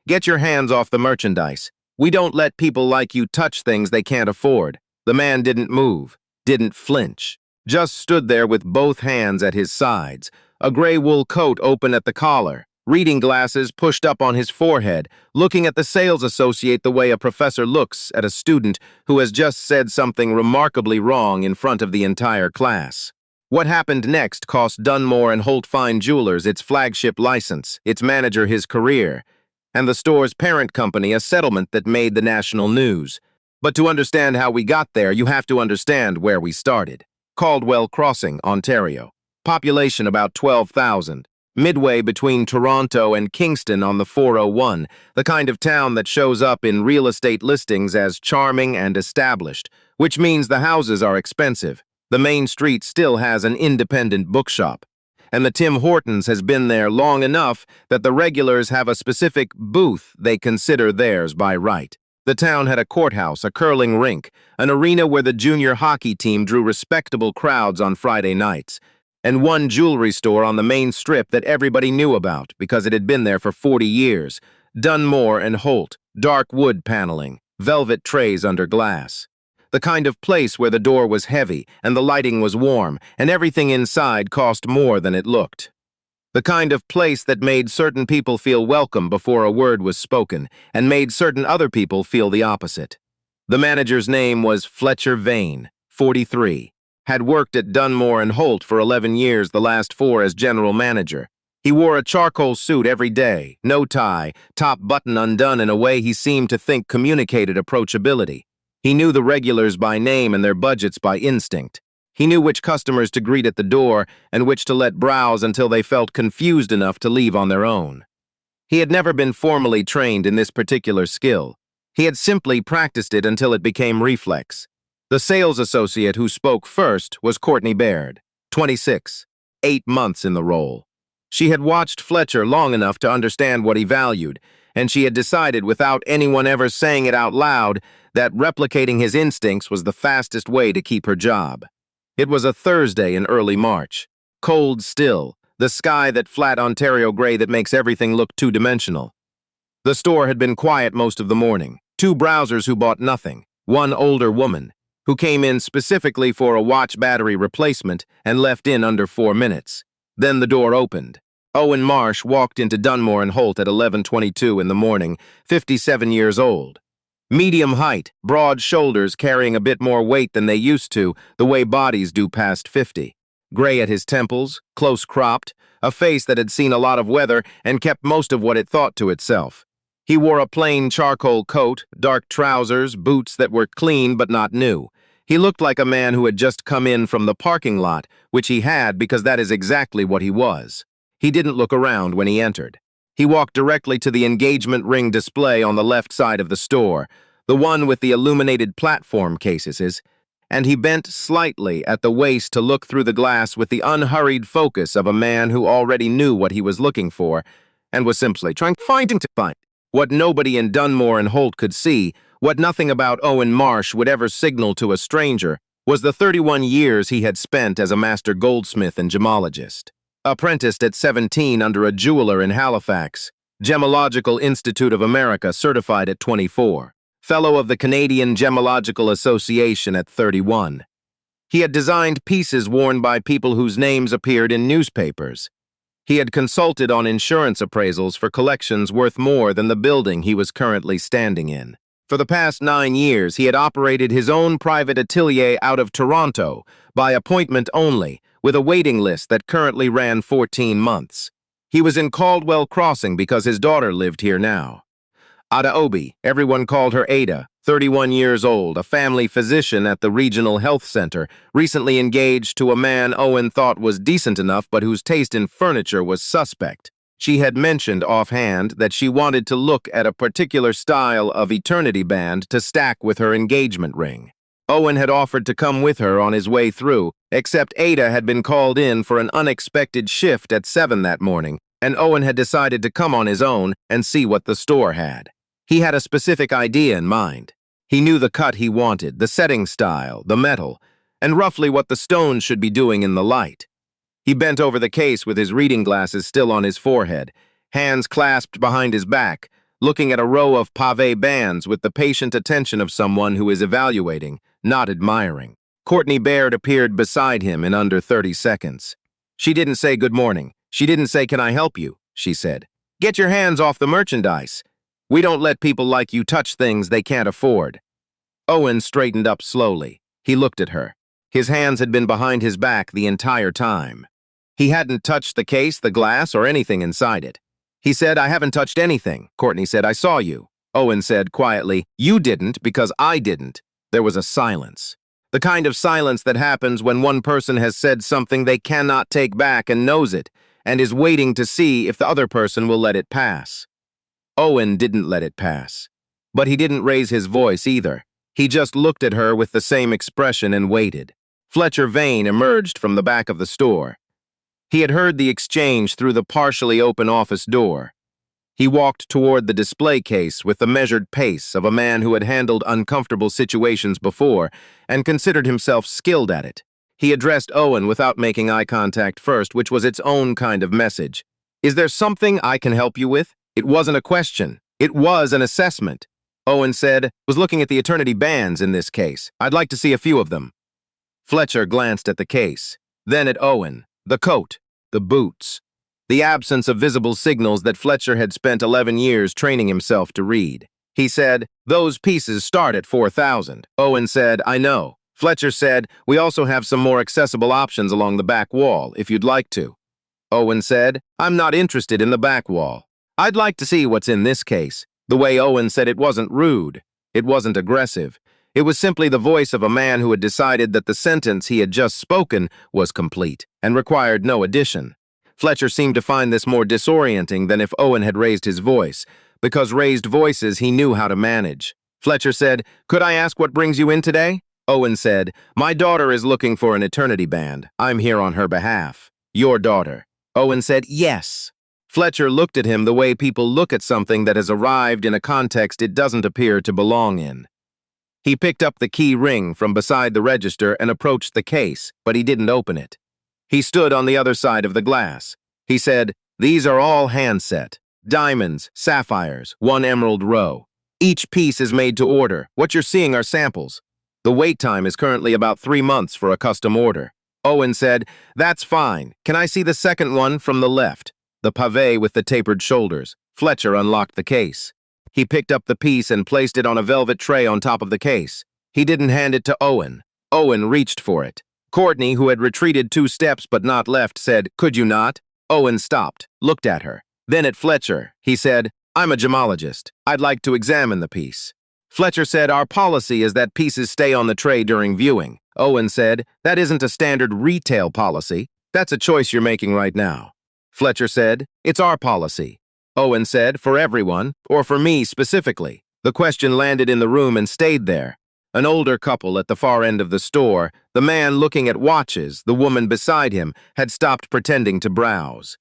Get your hands off the merchandise. We don't let people like you touch things they can't afford. The man didn't move, didn't flinch, just stood there with both hands at his sides, a gray wool coat open at the collar, reading glasses pushed up on his forehead, looking at the sales associate the way a professor looks at a student who has just said something remarkably wrong in front of the entire class. What happened next cost Dunmore and Holt Fine Jewelers its flagship license, its manager his career, and the store's parent company a settlement that made the national news. But to understand how we got there, you have to understand where we started. Caldwell Crossing, Ontario. Population about 12,000. Midway between Toronto and Kingston on the 401, the kind of town that shows up in real estate listings as charming and established, which means the houses are expensive. The main street still has an independent bookshop, and the Tim Hortons has been there long enough that the regulars have a specific booth they consider theirs by right. The town had a courthouse, a curling rink, an arena where the junior hockey team drew respectable crowds on Friday nights, and one jewelry store on the main strip that everybody knew about because it had been there for 40 years. Dunmore and Holt, dark wood paneling, velvet trays under glass. The kind of place where the door was heavy and the lighting was warm and everything inside cost more than it looked. The kind of place that made certain people feel welcome before a word was spoken and made certain other people feel the opposite. The manager's name was Fletcher Vane, 43. Had worked at Dunmore and Holt for 11 years, the last 4 as general manager. He wore a charcoal suit every day, no tie, top button undone in a way he seemed to think communicated approachability. He knew the regulars by name and their budgets by instinct. He knew which customers to greet at the door and which to let browse until they felt confused enough to leave on their own. He had never been formally trained in this particular skill. He had simply practiced it until it became reflex. The sales associate who spoke first was Courtney Baird, 26, 8 months in the role. She had watched Fletcher long enough to understand what he valued, and she had decided without anyone ever saying it out loud that replicating his instincts was the fastest way to keep her job. It was a Thursday in early March. Cold still, the sky that flat Ontario gray that makes everything look two-dimensional. The store had been quiet most of the morning. 2 browsers who bought nothing, 1 older woman, who came in specifically for a watch battery replacement and left in under 4 minutes. Then the door opened. Owen Marsh walked into Dunmore and Holt at 11:22 in the morning, 57 years old. Medium height, broad shoulders carrying a bit more weight than they used to, the way bodies do past 50. Gray at his temples, close cropped, a face that had seen a lot of weather and kept most of what it thought to itself. He wore a plain charcoal coat, dark trousers, boots that were clean but not new. He looked like a man who had just come in from the parking lot, which he had because that is exactly what he was. He didn't look around when he entered. He walked directly to the engagement ring display on the left side of the store, the one with the illuminated platform cases, and he bent slightly at the waist to look through the glass with the unhurried focus of a man who already knew what he was looking for and was simply trying to find. What nobody in Dunmore and Holt could see, what nothing about Owen Marsh would ever signal to a stranger, was the 31 years he had spent as a master goldsmith and gemologist. Apprenticed at 17 under a jeweler in Halifax, Gemological Institute of America certified at 24, fellow of the Canadian Gemological Association at 31. He had designed pieces worn by people whose names appeared in newspapers. He had consulted on insurance appraisals for collections worth more than the building he was currently standing in. For the past 9 years, he had operated his own private atelier out of Toronto, by appointment only, with a waiting list that currently ran 14 months. He was in Caldwell Crossing because his daughter lived here now. Ada Obi, everyone called her Ada, 31 years old, a family physician at the Regional Health Center, recently engaged to a man Owen thought was decent enough but whose taste in furniture was suspect. She had mentioned offhand that she wanted to look at a particular style of eternity band to stack with her engagement ring. Owen had offered to come with her on his way through, except Ada had been called in for an unexpected shift at 7 that morning, and Owen had decided to come on his own and see what the store had. He had a specific idea in mind. He knew the cut he wanted, the setting style, the metal, and roughly what the stones should be doing in the light. He bent over the case with his reading glasses still on his forehead, hands clasped behind his back, looking at a row of pavé bands with the patient attention of someone who is evaluating, not admiring. Courtney Baird appeared beside him in under 30 seconds. She didn't say good morning. She didn't say, "Can I help you?" she said. "Get your hands off the merchandise. We don't let people like you touch things they can't afford." Owen straightened up slowly. He looked at her. His hands had been behind his back the entire time. He hadn't touched the case, the glass, or anything inside it. He said, "I haven't touched anything." Courtney said, "I saw you." Owen said quietly, "You didn't because I didn't." There was a silence. The kind of silence that happens when one person has said something they cannot take back and knows it, and is waiting to see if the other person will let it pass. Owen didn't let it pass. But he didn't raise his voice either. He just looked at her with the same expression and waited. Fletcher Vane emerged from the back of the store. He had heard the exchange through the partially open office door. He walked toward the display case with the measured pace of a man who had handled uncomfortable situations before and considered himself skilled at it. He addressed Owen without making eye contact first, which was its own kind of message. "Is there something I can help you with?" It wasn't a question. It was an assessment. Owen said, "Was looking at the eternity bands in this case. I'd like to see a few of them." Fletcher glanced at the case, then at Owen, the coat, the boots. The absence of visible signals that Fletcher had spent 11 years training himself to read. He said, "Those pieces start at 4,000. Owen said, "I know." Fletcher said, "We also have some more accessible options along the back wall, if you'd like to." Owen said, "I'm not interested in the back wall. I'd like to see what's in this case." The way Owen said it wasn't rude. It wasn't aggressive. It was simply the voice of a man who had decided that the sentence he had just spoken was complete and required no addition. Fletcher seemed to find this more disorienting than if Owen had raised his voice, because raised voices he knew how to manage. Fletcher said, "Could I ask what brings you in today?" Owen said, "My daughter is looking for an eternity band. I'm here on her behalf." "Your daughter?" Owen said, "Yes." Fletcher looked at him the way people look at something that has arrived in a context it doesn't appear to belong in. He picked up the key ring from beside the register and approached the case, but he didn't open it. He stood on the other side of the glass. He said, "These are all hand-set. Diamonds, sapphires, 1 emerald row. Each piece is made to order. What you're seeing are samples. The wait time is currently about 3 months for a custom order." Owen said, "That's fine. Can I see the second one from the left? The pavé with the tapered shoulders." Fletcher unlocked the case. He picked up the piece and placed it on a velvet tray on top of the case. He didn't hand it to Owen. Owen reached for it. Courtney, who had retreated 2 steps but not left, said, "Could you not?" Owen stopped, looked at her. Then at Fletcher. He said, "I'm a gemologist. I'd like to examine the piece." Fletcher said, "Our policy is that pieces stay on the tray during viewing." Owen said, "That isn't a standard retail policy. That's a choice you're making right now." Fletcher said, "It's our policy." Owen said, "For everyone, or for me specifically?" The question landed in the room and stayed there. An older couple at the far end of the store, the man looking at watches, the woman beside him, had stopped pretending to browse.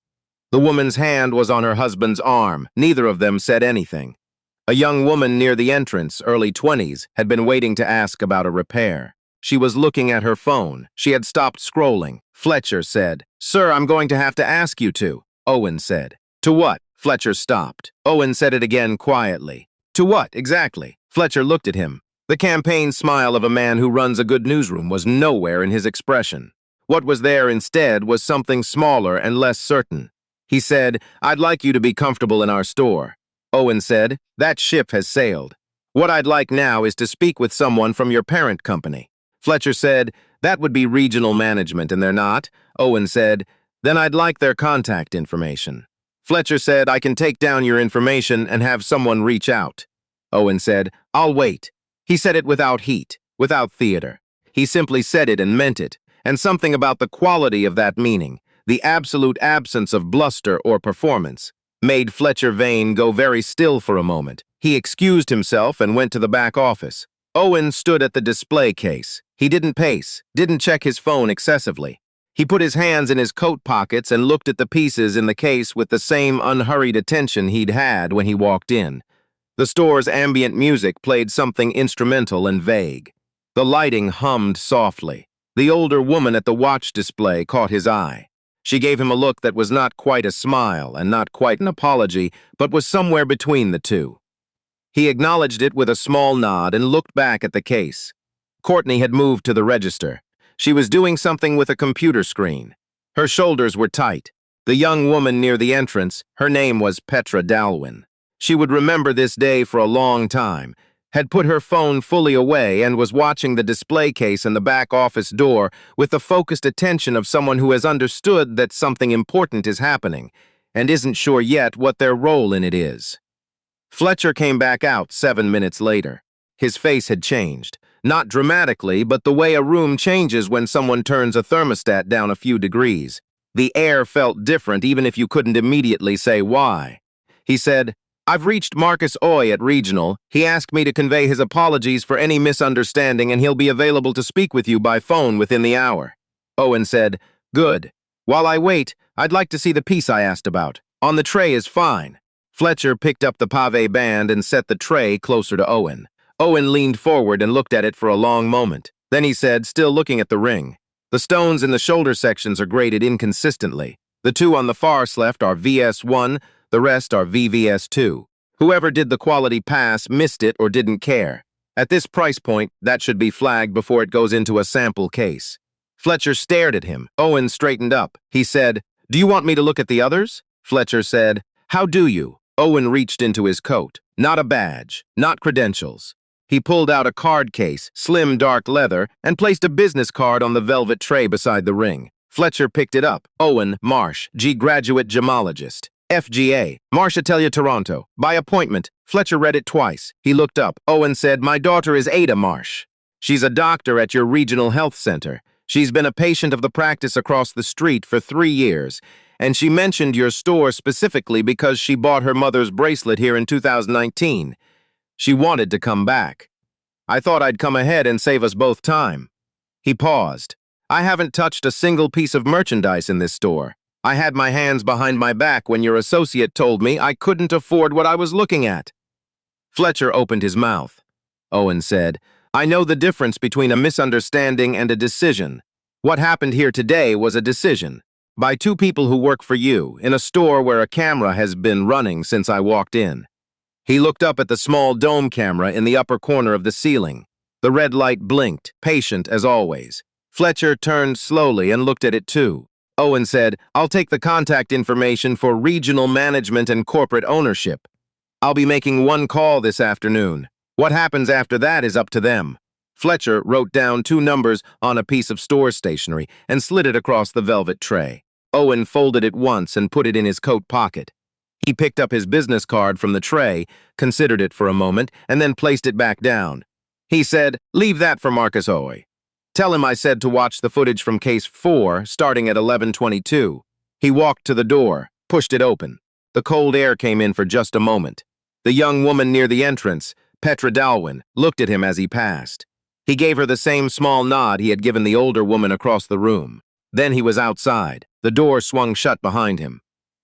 The woman's hand was on her husband's arm. Neither of them said anything. A young woman near the entrance, early 20s, had been waiting to ask about a repair. She was looking at her phone. She had stopped scrolling. Fletcher said, "Sir, I'm going to have to ask you to." Owen said, "To what?" Fletcher stopped. Owen said it again quietly. "To what, exactly?" Fletcher looked at him. The campaign smile of a man who runs a good newsroom was nowhere in his expression. What was there instead was something smaller and less certain. He said, "I'd like you to be comfortable in our store." Owen said, "That ship has sailed. What I'd like now is to speak with someone from your parent company." Fletcher said, "That would be regional management, and they're not." Owen said, "Then I'd like their contact information." Fletcher said, "I can take down your information and have someone reach out." Owen said, "I'll wait." He said it without heat, without theater. He simply said it and meant it, and something about the quality of that meaning, the absolute absence of bluster or performance, made Fletcher Vane go very still for a moment. He excused himself and went to the back office. Owen stood at the display case. He didn't pace, didn't check his phone excessively. He put his hands in his coat pockets and looked at the pieces in the case with the same unhurried attention he'd had when he walked in. The store's ambient music played something instrumental and vague. The lighting hummed softly. The older woman at the watch display caught his eye. She gave him a look that was not quite a smile and not quite an apology, but was somewhere between the two. He acknowledged it with a small nod and looked back at the case. Courtney had moved to the register. She was doing something with a computer screen. Her shoulders were tight. The young woman near the entrance, her name was Petra Dalwin. She would remember this day for a long time, had put her phone fully away and was watching the display case in the back office door with the focused attention of someone who has understood that something important is happening and isn't sure yet what their role in it is. Fletcher came back out 7 minutes later. His face had changed. Not dramatically, but the way a room changes when someone turns a thermostat down a few degrees. The air felt different even if you couldn't immediately say why. He said, "I've reached Marcus Oy at Regional. He asked me to convey his apologies for any misunderstanding and he'll be available to speak with you by phone within the hour." Owen said, "Good. While I wait, I'd like to see the piece I asked about. On the tray is fine." Fletcher picked up the pave band and set the tray closer to Owen. Owen leaned forward and looked at it for a long moment. Then he said, still looking at the ring, "The stones in the shoulder sections are graded inconsistently. The two on the far left are VS1, the rest are VVS2. Whoever did the quality pass missed it or didn't care. At this price point, that should be flagged before it goes into a sample case." Fletcher stared at him. Owen straightened up. He said, "Do you want me to look at the others?" Fletcher said, "How do you?" Owen reached into his coat. Not a badge, not credentials. He pulled out a card case, slim dark leather, and placed a business card on the velvet tray beside the ring. Fletcher picked it up. Owen Marsh, G. Graduate Gemologist. FGA, Marsh Atelier, Toronto. By appointment. Fletcher read it twice. He looked up. Owen said, "My daughter is Ada Marsh. She's a doctor at your regional health center. She's been a patient of the practice across the street for 3 years, and she mentioned your store specifically because she bought her mother's bracelet here in 2019. She wanted to come back. I thought I'd come ahead and save us both time." He paused. "I haven't touched a single piece of merchandise in this store. I had my hands behind my back when your associate told me I couldn't afford what I was looking at." Fletcher opened his mouth. Owen said, "I know the difference between a misunderstanding and a decision. What happened here today was a decision. By two people who work for you, in a store where a camera has been running since I walked in." He looked up at the small dome camera in the upper corner of the ceiling. The red light blinked, patient as always. Fletcher turned slowly and looked at it too. Owen said, "I'll take the contact information for regional management and corporate ownership. I'll be making one call this afternoon. What happens after that is up to them." Fletcher wrote down 2 numbers on a piece of store stationery and slid it across the velvet tray. Owen folded it once and put it in his coat pocket. He picked up his business card from the tray, considered it for a moment, and then placed it back down. He said, "Leave that for Marcus Oy. Tell him I said to watch the footage from case 4, starting at 11:22. He walked to the door, pushed it open. The cold air came in for just a moment. The young woman near the entrance, Petra Dalwin, looked at him as he passed. He gave her the same small nod he had given the older woman across the room. Then he was outside. The door swung shut behind him.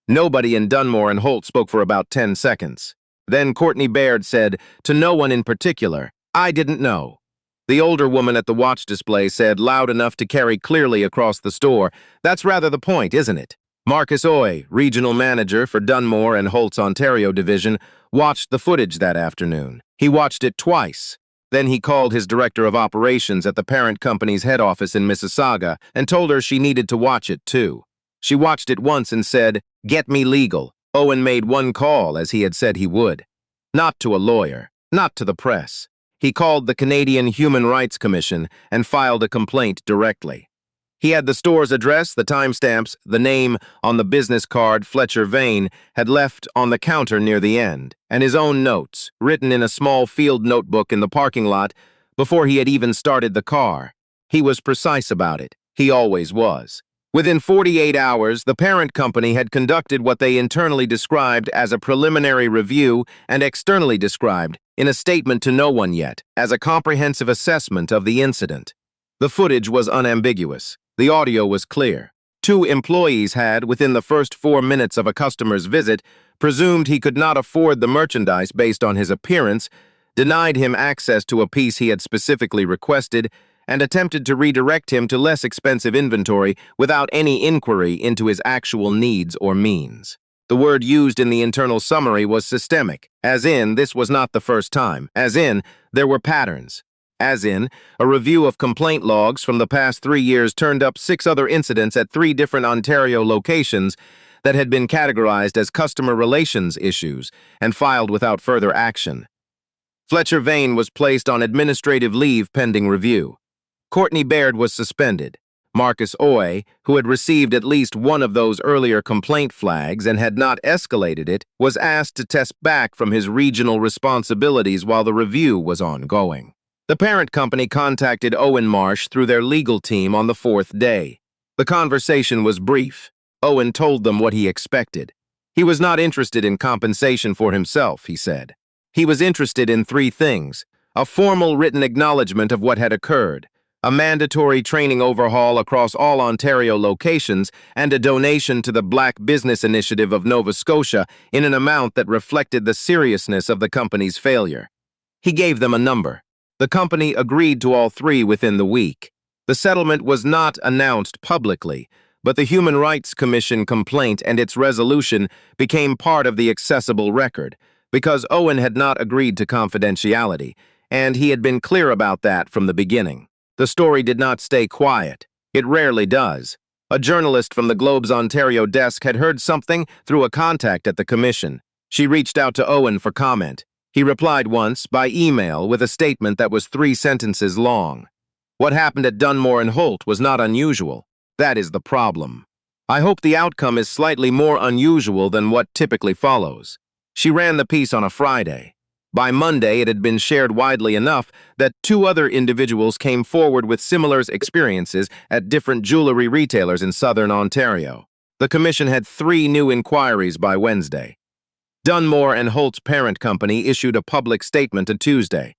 Nobody in Dunmore and Holt spoke for about 10 seconds. Then Courtney Baird said, to no one in particular, "I didn't know." The older woman at the watch display said, loud enough to carry clearly across the store, "That's rather the point, isn't it?" Marcus Oy, regional manager for Dunmore and Holt's Ontario division, watched the footage that afternoon. He watched it twice. Then he called his director of operations at the parent company's head office in Mississauga and told her she needed to watch it too. She watched it once and said, "Get me legal." Owen made one call, as he had said he would. Not to a lawyer, not to the press. He called the Canadian Human Rights Commission and filed a complaint directly. He had the store's address, the timestamps, the name on the business card Fletcher Vane had left on the counter near the end, and his own notes, written in a small field notebook in the parking lot before he had even started the car. He was precise about it. He always was. Within 48 hours, the parent company had conducted what they internally described as a preliminary review and externally described, in a statement to no one yet, as a comprehensive assessment of the incident. The footage was unambiguous. The audio was clear. 2 employees had, within the first 4 minutes of a customer's visit, presumed he could not afford the merchandise based on his appearance, denied him access to a piece he had specifically requested, and attempted to redirect him to less expensive inventory without any inquiry into his actual needs or means. The word used in the internal summary was systemic, as in, this was not the first time, as in, there were patterns. As in, a review of complaint logs from the past 3 years turned up 6 other incidents at 3 different Ontario locations that had been categorized as customer relations issues and filed without further action. Fletcher Vane was placed on administrative leave pending review. Courtney Baird was suspended. Marcus Oy, who had received at least one of those earlier complaint flags and had not escalated it, was asked to test back from his regional responsibilities while the review was ongoing. The parent company contacted Owen Marsh through their legal team on the 4th day. The conversation was brief. Owen told them what he expected. He was not interested in compensation for himself, he said. He was interested in 3 things: a formal written acknowledgement of what had occurred, a mandatory training overhaul across all Ontario locations, and a donation to the Black Business Initiative of Nova Scotia in an amount that reflected the seriousness of the company's failure. He gave them a number. The company agreed to all 3 within the week. The settlement was not announced publicly, but the Human Rights Commission complaint and its resolution became part of the accessible record, because Owen had not agreed to confidentiality, and he had been clear about that from the beginning. The story did not stay quiet. It rarely does. A journalist from the Globe's Ontario desk had heard something through a contact at the commission. She reached out to Owen for comment. He replied once by email with a statement that was 3 sentences long. What happened at Dunmore and Holt was not unusual. That is the problem. I hope the outcome is slightly more unusual than what typically follows. She ran the piece on a Friday. By Monday, it had been shared widely enough that 2 other individuals came forward with similar experiences at different jewelry retailers in southern Ontario. The commission had 3 new inquiries by Wednesday. Dunmore and Holt's parent company issued a public statement on Tuesday.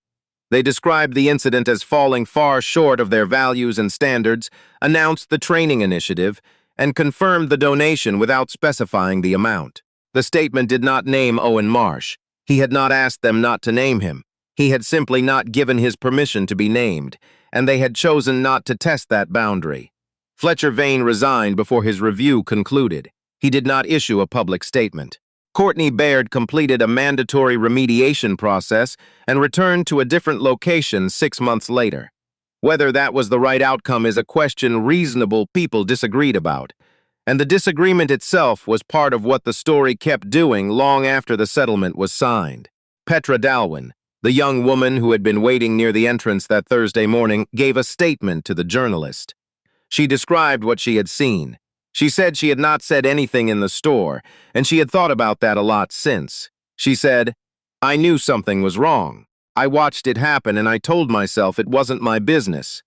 They described the incident as falling far short of their values and standards, announced the training initiative, and confirmed the donation without specifying the amount. The statement did not name Owen Marsh. He had not asked them not to name him. He had simply not given his permission to be named, and they had chosen not to test that boundary. Fletcher Vane resigned before his review concluded. He did not issue a public statement. Courtney Baird completed a mandatory remediation process and returned to a different location 6 months later. Whether that was the right outcome is a question reasonable people disagreed about, and the disagreement itself was part of what the story kept doing long after the settlement was signed. Petra Dalwin, the young woman who had been waiting near the entrance that Thursday morning, gave a statement to the journalist. She described what she had seen. She said she had not said anything in the store, and she had thought about that a lot since. She said, "I knew something was wrong. I watched it happen and I told myself it wasn't my business.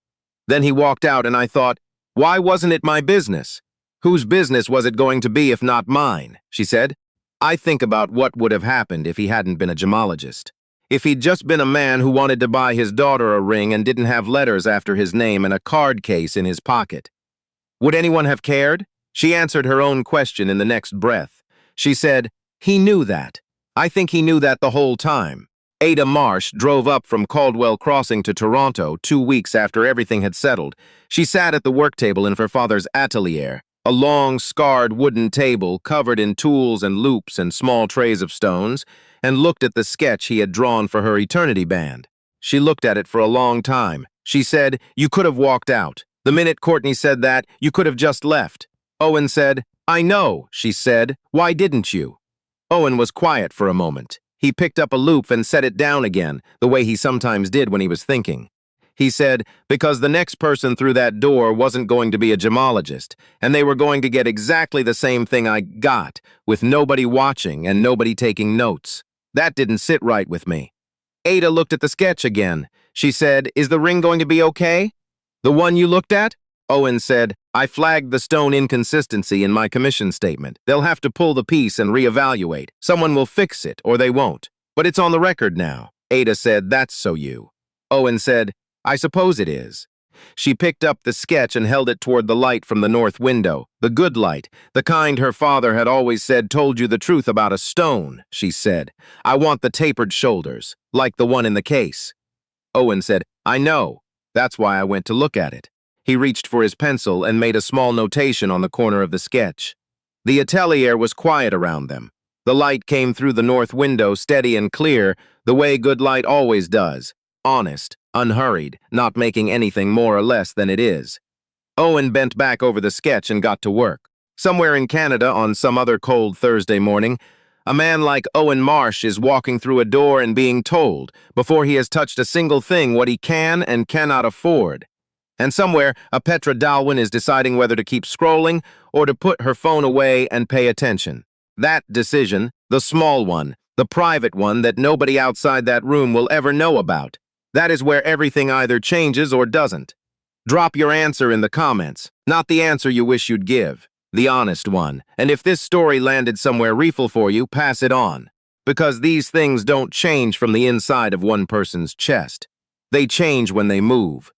Then he walked out and I thought, why wasn't it my business? Whose business was it going to be if not mine?" She said, "I think about what would have happened if he hadn't been a gemologist. If he'd just been a man who wanted to buy his daughter a ring and didn't have letters after his name and a card case in his pocket. Would anyone have cared?" She answered her own question in the next breath. She said, "He knew that. I think he knew that the whole time." Ada Marsh drove up from Caldwell Crossing to Toronto 2 weeks after everything had settled. She sat at the work table in her father's atelier, a long, scarred wooden table covered in tools and loops and small trays of stones, and looked at the sketch he had drawn for her eternity band. She looked at it for a long time. She said, "You could have walked out." The minute Courtney said that, "You could have just left." Owen said, "I know," she said. "Why didn't you?" Owen was quiet for a moment. He picked up a loop and set it down again, the way he sometimes did when he was thinking. He said, "Because the next person through that door wasn't going to be a gemologist, and they were going to get exactly the same thing I got, with nobody watching and nobody taking notes. That didn't sit right with me." Ada looked at the sketch again. She said, "Is the ring going to be okay? The one you looked at?" Owen said, "I flagged the stone inconsistency in my commission statement. They'll have to pull the piece and reevaluate. Someone will fix it, or they won't. But it's on the record now." Ada said, "That's so you." Owen said, "I suppose it is." She picked up the sketch and held it toward the light from the north window. "The good light, the kind her father had always said told you the truth about a stone," she said. "I want the tapered shoulders, like the one in the case." Owen said, "I know. That's why I went to look at it. He reached for his pencil and made a small notation on the corner of the sketch. The atelier was quiet around them. The light came through the north window steady and clear, the way good light always does. Honest, unhurried, not making anything more or less than it is. Owen bent back over the sketch and got to work. Somewhere in Canada, on some other cold Thursday morning, a man like Owen Marsh is walking through a door and being told, before he has touched a single thing, what he can and cannot afford. And somewhere, a Petra Dalwin is deciding whether to keep scrolling or to put her phone away and pay attention. That decision, the small one, the private one that nobody outside that room will ever know about, that is where everything either changes or doesn't. Drop your answer in the comments, not the answer you wish you'd give, the honest one. And if this story landed somewhere reeful for you, pass it on. Because these things don't change from the inside of one person's chest. They change when they move.